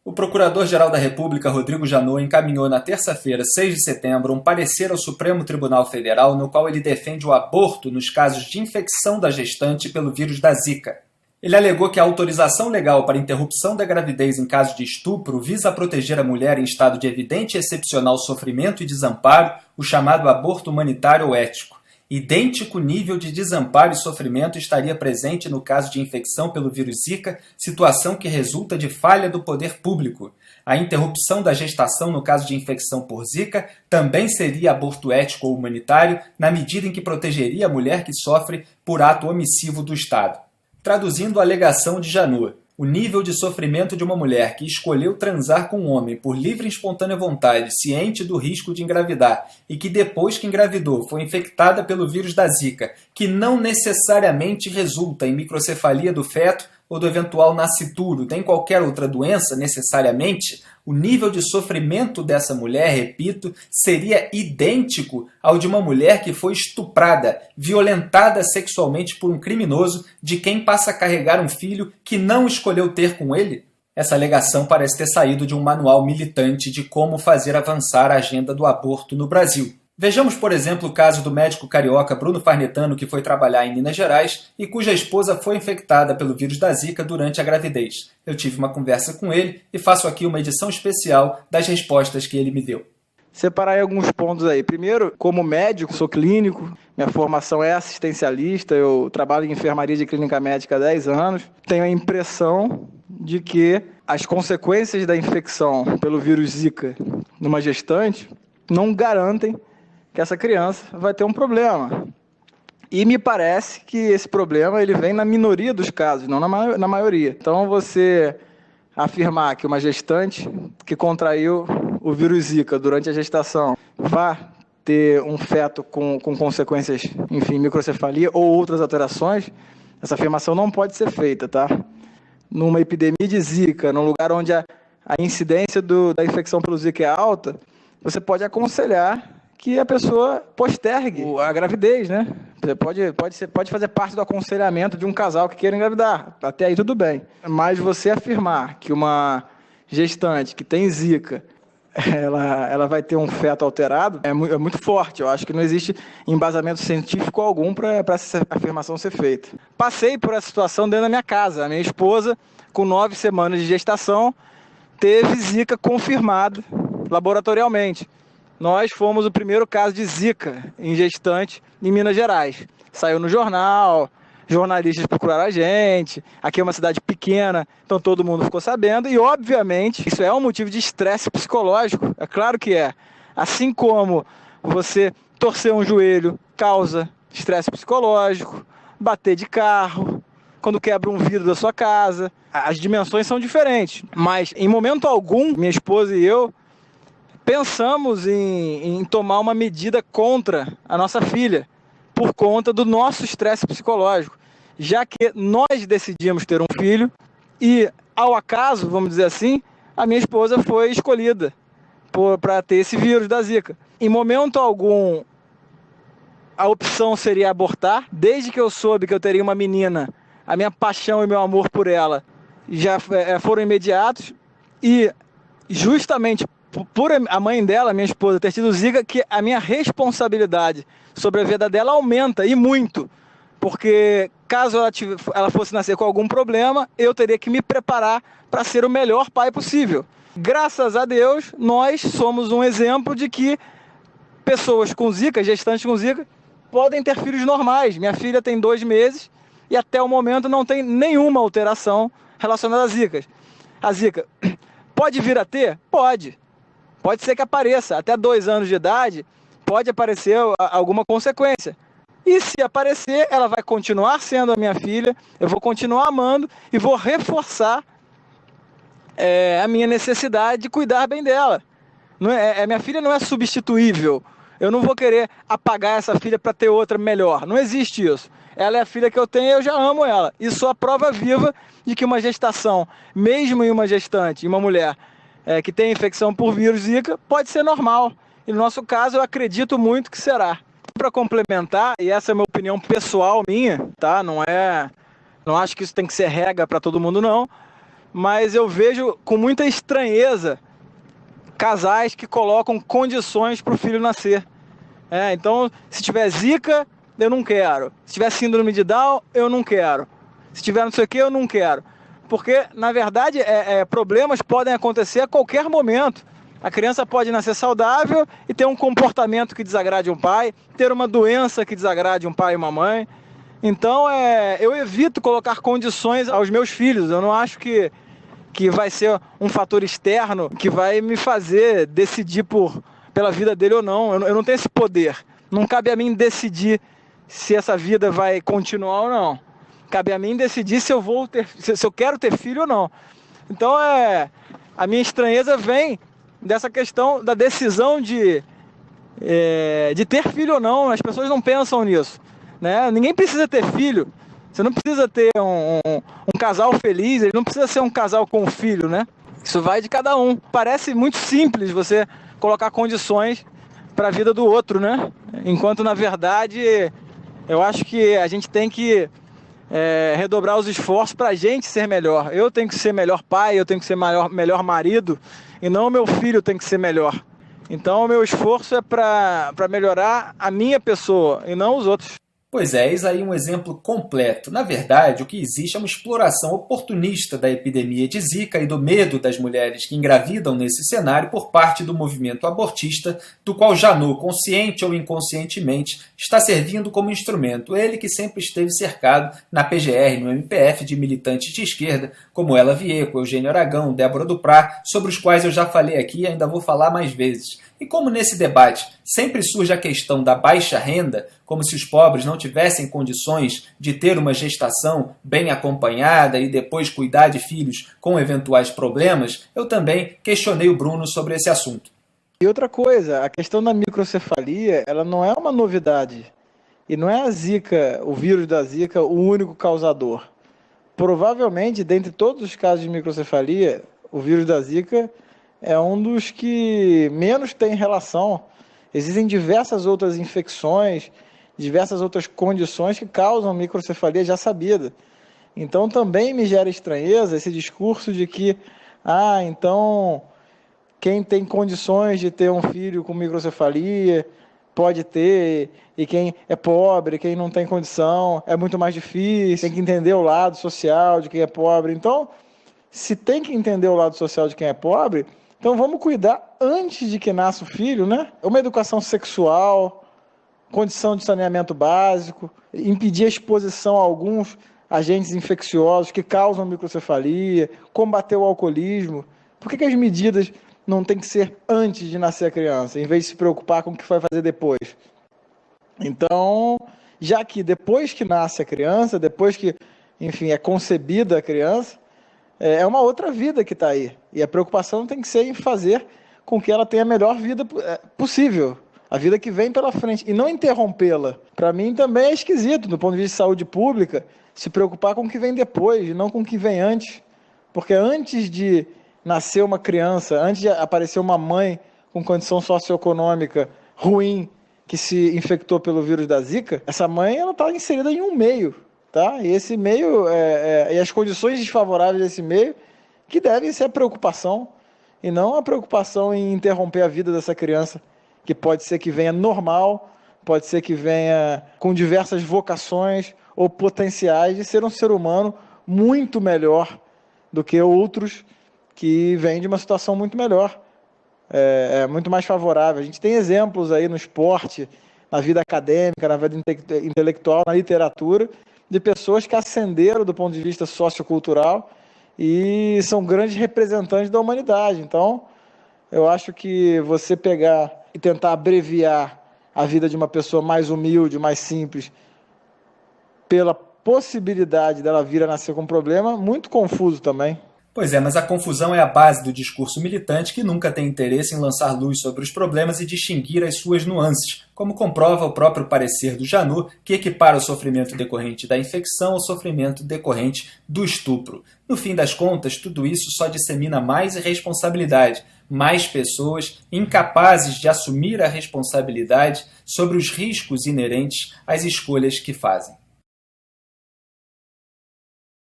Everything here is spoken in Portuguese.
O Procurador-Geral da República, Rodrigo Janot, encaminhou na terça-feira, 6 de setembro, um parecer ao Supremo Tribunal Federal no qual ele defende o aborto nos casos de infecção da gestante pelo vírus da Zika. Ele alegou que a autorização legal para interrupção da gravidez em caso de estupro visa proteger a mulher em estado de evidente e excepcional sofrimento e desamparo, o chamado aborto humanitário ou ético. Idêntico nível de desamparo e sofrimento estaria presente no caso de infecção pelo vírus Zika, situação que resulta de falha do poder público. A interrupção da gestação no caso de infecção por Zika também seria aborto ético ou humanitário, na medida em que protegeria a mulher que sofre por ato omissivo do Estado. Traduzindo a alegação de Janot, o nível de sofrimento de uma mulher que escolheu transar com um homem por livre e espontânea vontade, ciente do risco de engravidar, e que depois que engravidou foi infectada pelo vírus da Zika, que não necessariamente resulta em microcefalia do feto ou do eventual nascituro, nem qualquer outra doença necessariamente, o nível de sofrimento dessa mulher, repito, seria idêntico ao de uma mulher que foi estuprada, violentada sexualmente por um criminoso de quem passa a carregar um filho que não escolheu ter com ele? Essa alegação parece ter saído de um manual militante de como fazer avançar a agenda do aborto no Brasil. Vejamos, por exemplo, o caso do médico carioca Bruno Farnetano, que foi trabalhar em Minas Gerais e cuja esposa foi infectada pelo vírus da Zika durante a gravidez. Eu tive uma conversa com ele e faço aqui uma edição especial das respostas que ele me deu. Separar alguns pontos aí. Primeiro, como médico, sou clínico, minha formação é assistencialista, eu trabalho em enfermaria de clínica médica há 10 anos. Tenho a impressão de que as consequências da infecção pelo vírus Zika numa gestante não garantem que essa criança vai ter um problema. E me parece que esse problema ele vem na minoria dos casos, não na maioria. Então, você afirmar que uma gestante que contraiu o vírus Zika durante a gestação vai ter um feto com consequências, enfim, microcefalia ou outras alterações, essa afirmação não pode ser feita, tá? Numa epidemia de Zika, num lugar onde a incidência da infecção pelo Zika é alta, você pode aconselhar que a pessoa postergue a gravidez, né? Você pode fazer parte do aconselhamento de um casal que queira engravidar. Até aí tudo bem. Mas você afirmar que uma gestante que tem Zika, ela vai ter um feto alterado, é muito forte. Eu acho que não existe embasamento científico algum para essa afirmação ser feita. Passei por essa situação dentro da minha casa. A minha esposa, com 9 semanas de gestação, teve Zika confirmada laboratorialmente. Nós fomos o primeiro caso de Zika em gestante em Minas Gerais. Saiu no jornal, jornalistas procuraram a gente, aqui é uma cidade pequena, então todo mundo ficou sabendo, e obviamente isso é um motivo de estresse psicológico, é claro que é. Assim como você torcer um joelho causa estresse psicológico, bater de carro, quando quebra um vidro da sua casa, as dimensões são diferentes, mas em momento algum, minha esposa e eu pensamos em tomar uma medida contra a nossa filha, por conta do nosso estresse psicológico, já que nós decidimos ter um filho e, ao acaso, vamos dizer assim, a minha esposa foi escolhida para ter esse vírus da Zika. Em momento algum, a opção seria abortar. Desde que eu soube que eu teria uma menina, a minha paixão e meu amor por ela já foram imediatos, e justamente por a mãe dela, minha esposa, ter tido Zika, que a minha responsabilidade sobre a vida dela aumenta, e muito, porque caso ela fosse nascer com algum problema, eu teria que me preparar para ser o melhor pai possível. Graças a Deus, nós somos um exemplo de que pessoas com Zika, gestantes com Zika, podem ter filhos normais. Minha filha tem 2 meses e até o momento não tem nenhuma alteração relacionada a Zika. Pode vir a ter? Pode. Pode ser que apareça. Até 2 anos de idade, pode aparecer alguma consequência. E se aparecer, ela vai continuar sendo a minha filha, eu vou continuar amando e vou reforçar a minha necessidade de cuidar bem dela. Minha filha não é substituível. Eu não vou querer apagar essa filha para ter outra melhor. Não existe isso. Ela é a filha que eu tenho e eu já amo ela. E sou a prova viva de que uma gestação, mesmo em uma gestante, em uma mulher que tem infecção por vírus Zika, pode ser normal. E no nosso caso, eu acredito muito que será. Para complementar, e essa é uma opinião pessoal minha, tá? Não acho que isso tem que ser regra para todo mundo, não. mas eu vejo com muita estranheza casais que colocam condições para o filho nascer. Então, se tiver zika, eu não quero. Se tiver síndrome de Down, eu não quero. Se tiver não sei o que, eu não quero. Porque, na verdade, problemas podem acontecer a qualquer momento. A criança pode nascer saudável e ter um comportamento que desagrade um pai, ter uma doença que desagrade um pai e uma mãe. Então, eu evito colocar condições aos meus filhos. Eu não acho que vai ser um fator externo que vai me fazer decidir pela vida dele ou não. Eu não tenho esse poder. Não cabe a mim decidir se essa vida vai continuar ou não. Cabe a mim decidir se eu quero ter filho ou não. Então, a minha estranheza vem dessa questão da decisão de ter filho ou não. As pessoas não pensam nisso, né? Ninguém precisa ter filho. Você não precisa ter um casal feliz, ele não precisa ser um casal com filho, né? Isso vai de cada um. Parece muito simples você colocar condições para a vida do outro, né? Enquanto, na verdade, eu acho que a gente tem que redobrar os esforços para a gente ser melhor. Eu tenho que ser melhor pai, eu tenho que ser melhor marido, e não o meu filho tem que ser melhor. Então, o meu esforço é para melhorar a minha pessoa e não os outros. Pois é, eis aí um exemplo completo. Na verdade, o que existe é uma exploração oportunista da epidemia de Zika e do medo das mulheres que engravidam nesse cenário por parte do movimento abortista, do qual Janot, consciente ou inconscientemente, está servindo como instrumento. Ele que sempre esteve cercado na PGR, no MPF, de militantes de esquerda, como Ela Vieco, Eugênio Aragão, Débora Duprá, sobre os quais eu já falei aqui e ainda vou falar mais vezes. E como nesse debate sempre surge a questão da baixa renda, como se os pobres não tivessem condições de ter uma gestação bem acompanhada e depois cuidar de filhos com eventuais problemas, eu também questionei o Bruno sobre esse assunto. E outra coisa, a questão da microcefalia, ela não é uma novidade. E não é a Zika, o vírus da Zika, o único causador. Provavelmente, dentre todos os casos de microcefalia, o vírus da Zika é um dos que menos tem relação. Existem diversas outras infecções, diversas outras condições que causam microcefalia já sabida. Então também me gera estranheza esse discurso de que, então quem tem condições de ter um filho com microcefalia pode ter, e quem é pobre, quem não tem condição, é muito mais difícil, tem que entender o lado social de quem é pobre. Então, se tem que entender o lado social de quem é pobre, então vamos cuidar antes de que nasça o filho, né? Uma educação sexual, condição de saneamento básico, impedir a exposição a alguns agentes infecciosos que causam microcefalia, combater o alcoolismo. Por que as medidas não têm que ser antes de nascer a criança, em vez de se preocupar com o que vai fazer depois? Então, já que depois que nasce a criança, depois que, enfim, é concebida a criança, é uma outra vida que está aí. E a preocupação tem que ser em fazer com que ela tenha a melhor vida possível. A vida que vem pela frente. E não interrompê-la. Para mim também é esquisito, do ponto de vista de saúde pública, se preocupar com o que vem depois e não com o que vem antes. Porque antes de nascer uma criança, antes de aparecer uma mãe com condição socioeconômica ruim que se infectou pelo vírus da Zika, essa mãe está inserida em um meio. Tá? E esse meio, e as condições desfavoráveis desse meio, que devem ser a preocupação, e não a preocupação em interromper a vida dessa criança, que pode ser que venha normal, pode ser que venha com diversas vocações ou potenciais de ser um ser humano muito melhor do que outros que vêm de uma situação muito melhor, muito mais favorável. A gente tem exemplos aí no esporte, na vida acadêmica, na vida intelectual, na literatura, de pessoas que ascenderam do ponto de vista sociocultural e são grandes representantes da humanidade. Então, eu acho que você pegar e tentar abreviar a vida de uma pessoa mais humilde, mais simples, pela possibilidade dela vir a nascer com um problema, muito confuso também. Pois é, mas a confusão é a base do discurso militante que nunca tem interesse em lançar luz sobre os problemas e distinguir as suas nuances, como comprova o próprio parecer do Janot, que equipara o sofrimento decorrente da infecção ao sofrimento decorrente do estupro. No fim das contas, tudo isso só dissemina mais irresponsabilidade, mais pessoas incapazes de assumir a responsabilidade sobre os riscos inerentes às escolhas que fazem.